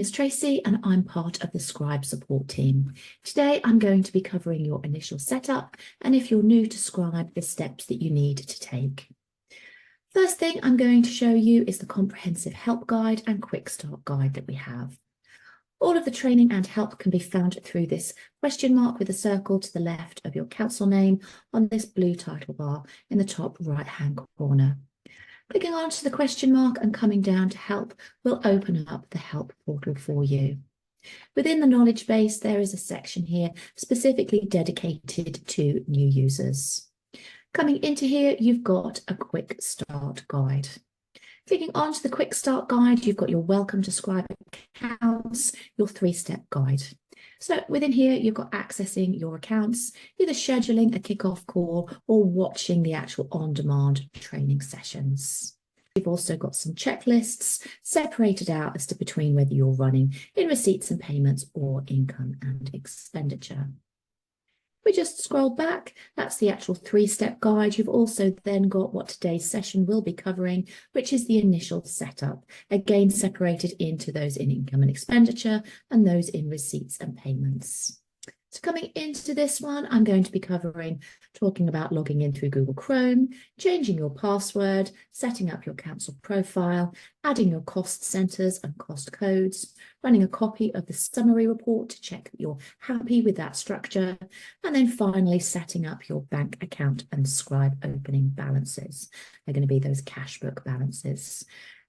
is Tracy and I'm part of the Scribe support team. Today I'm going to be covering your initial setup and if you're new to Scribe, the steps that you need to take. First thing I'm going to show you is the comprehensive help guide and quick start guide that we have. All of the training and help can be found through this question mark with a circle to the left of your council name on this blue title bar in the top right hand corner. Clicking onto the question mark and coming down to help will open up the help portal for you. Within the knowledge base, there is a section here specifically dedicated to new users. Coming into here, you've got a quick start guide. Clicking onto the quick start guide, you've got your welcome to Scribe accounts, your 3-step guide. So within here, you've got accessing your accounts, either scheduling a kickoff call or watching the actual on-demand training sessions. You've also got some checklists separated out as to between whether you're running in receipts and payments or income and expenditure. We just scroll back, that's the actual 3-step guide. You've also then got what today's session will be covering, which is the initial setup, again separated into those in income and expenditure and those in receipts and payments. So coming into this one, I'm going to be talking about logging in through Google Chrome, changing your password, setting up your council profile, adding your cost centers and cost codes, running a copy of the summary report to check that you're happy with that structure, and then finally setting up your bank account and Scribe opening balances. They're going to be those cash book balances.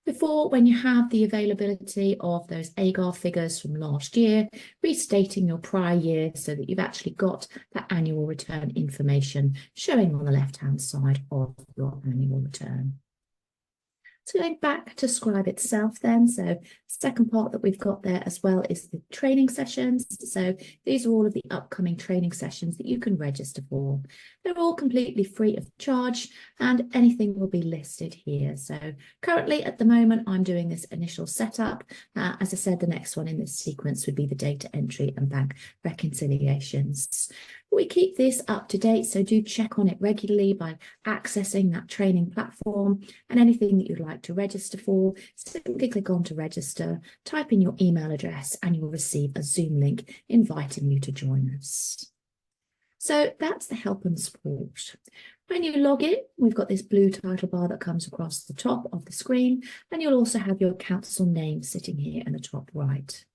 Before, when you have the availability of those AGAR figures from last year, restating your prior year so that you've actually got that annual return information showing on the left-hand side of your annual return. So going back to Scribe itself then, so second part that we've got there as well is the training sessions. So these are all of the upcoming training sessions that you can register for. They're all completely free of charge and anything will be listed here. So currently at the moment, I'm doing this initial setup. As I said, the next one in this sequence would be the data entry and bank reconciliations. We keep this up to date, so do check on it regularly by accessing that training platform, and anything that you'd like to register for, simply click on to register, type in your email address and you'll receive a Zoom link inviting you to join us. So that's the help and support. When you log in, we've got this blue title bar that comes across the top of the screen, and you'll also have your council name sitting here in the top right.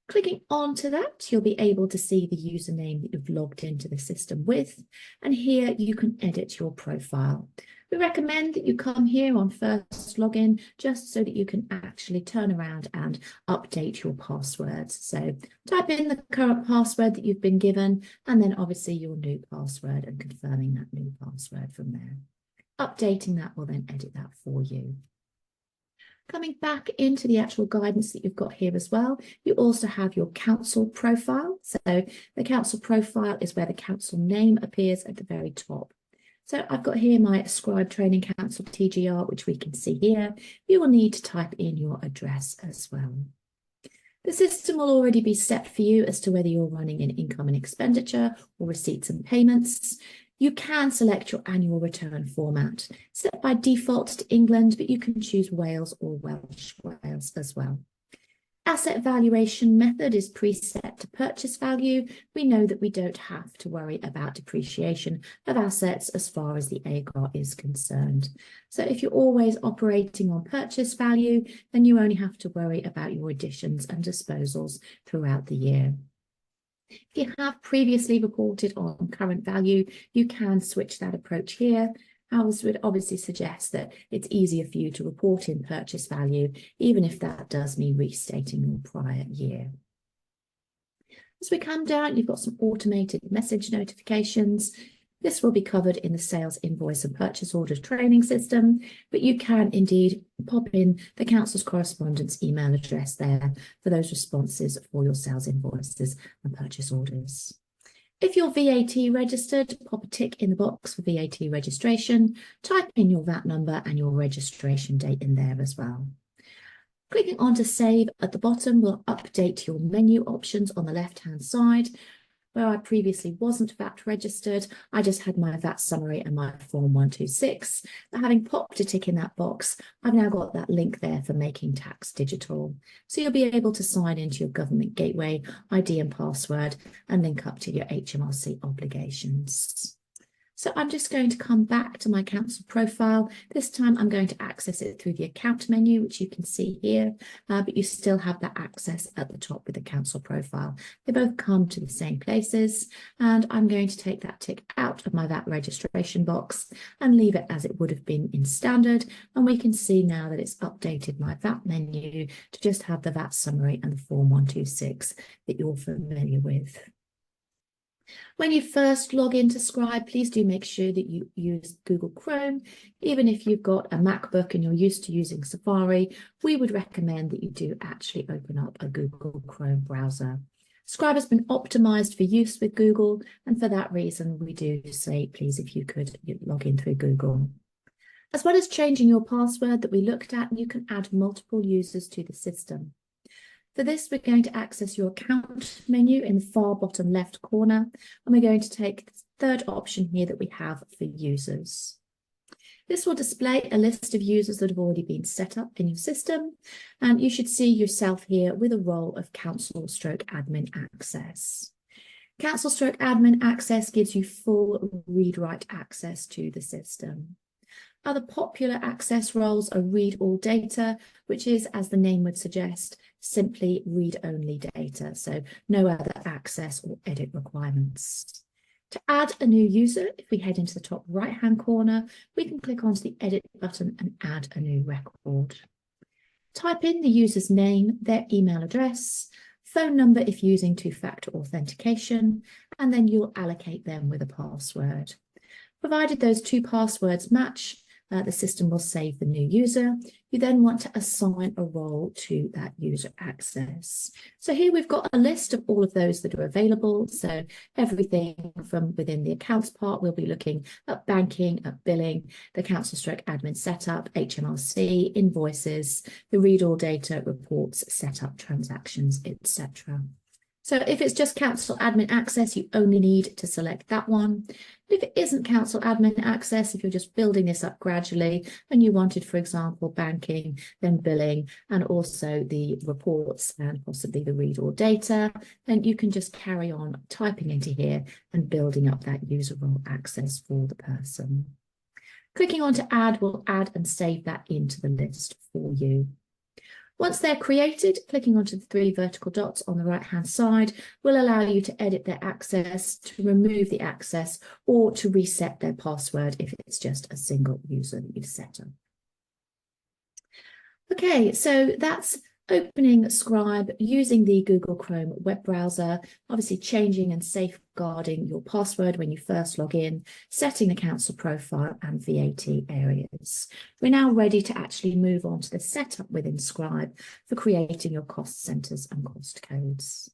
Clicking onto that, you'll be able to see the username that you've logged into the system with, and here you can edit your profile. We recommend that you come here on first login just so that you can actually turn around and update your passwords. So type in the current password that you've been given, and then obviously your new password and confirming that new password from there. Updating that will then edit that for you. Coming back into the actual guidance that you've got here as well, you also have your council profile. So the council profile is where the council name appears at the very top. So I've got here my Scribe Training Council TGR, which we can see here. You will need to type in your address as well. The system will already be set for you as to whether you're running in income and expenditure or receipts and payments. You can select your annual return format, set by default to England, but you can choose Wales or Welsh Wales as well. Asset valuation method is preset to purchase value. We know that we don't have to worry about depreciation of assets as far as the AGAR is concerned. So if you're always operating on purchase value, then you only have to worry about your additions and disposals throughout the year. If you have previously reported on current value, you can switch that approach here. Ours would obviously suggest that it's easier for you to report in purchase value, even if that does mean restating your prior year. As we come down, you've got some automated message notifications. This will be covered in the sales invoice and purchase order training system, but you can indeed pop in the council's correspondence email address there for those responses for your sales invoices and purchase orders. If you're VAT registered, pop a tick in the box for VAT registration, type in your VAT number and your registration date in there as well. Clicking on to save at the bottom will update your menu options on the left-hand side. where I previously wasn't VAT registered. I just had my VAT summary and my Form 126. But having popped a tick in that box, I've now got that link there for Making Tax Digital. So you'll be able to sign into your government gateway, ID and password, and link up to your HMRC obligations. So I'm just going to come back to my council profile. This time I'm going to access it through the account menu, which you can see here, but you still have that access at the top with the council profile. They both come to the same places, and I'm going to take that tick out of my VAT registration box and leave it as it would have been in standard. And we can see now that it's updated my VAT menu to just have the VAT summary and the Form 126 that you're familiar with. When you first log into Scribe, please do make sure that you use Google Chrome. Even if you've got a MacBook and you're used to using Safari, we would recommend that you do actually open up a Google Chrome browser. Scribe has been optimized for use with Google, and for that reason, we do say, please, if you could log in through Google. As well as changing your password that we looked at, you can add multiple users to the system. For this, we're going to access your account menu in the far bottom left corner, and we're going to take the third option here that we have for users. This will display a list of users that have already been set up in your system, and you should see yourself here with a role of council/admin access. Council/admin access gives you full read-write access to the system. Other popular access roles are read all data, which is, as the name would suggest, simply read-only data, so no other access or edit requirements. To add a new user, if we head into the top right-hand corner, we can click onto the edit button and add a new record. Type in the user's name, their email address, phone number if using two-factor authentication, and then you'll allocate them with a password. Provided those two passwords match, the system will save the new user. You then want to assign a role to that user access. So here we've got a list of all of those that are available. So everything from within the accounts part, we'll be looking at banking, at billing, the council/admin setup, HMRC, invoices, the read all data, reports, setup, transactions, etc. So if it's just council admin access, you only need to select that one. But if it isn't council admin access, if you're just building this up gradually and you wanted, for example, banking, then billing, and also the reports and possibly the read all data, then you can just carry on typing into here and building up that user role access for the person. Clicking on to add will add and save that into the list for you. Once they're created, clicking onto the three vertical dots on the right-hand side will allow you to edit their access, to remove the access, or to reset their password if it's just a single user that you've set up. Okay, so that's opening Scribe using the Google Chrome web browser, obviously changing and safeguarding your password when you first log in, setting the council profile and VAT areas. We're now ready to actually move on to the setup within Scribe for creating your cost centres and cost codes.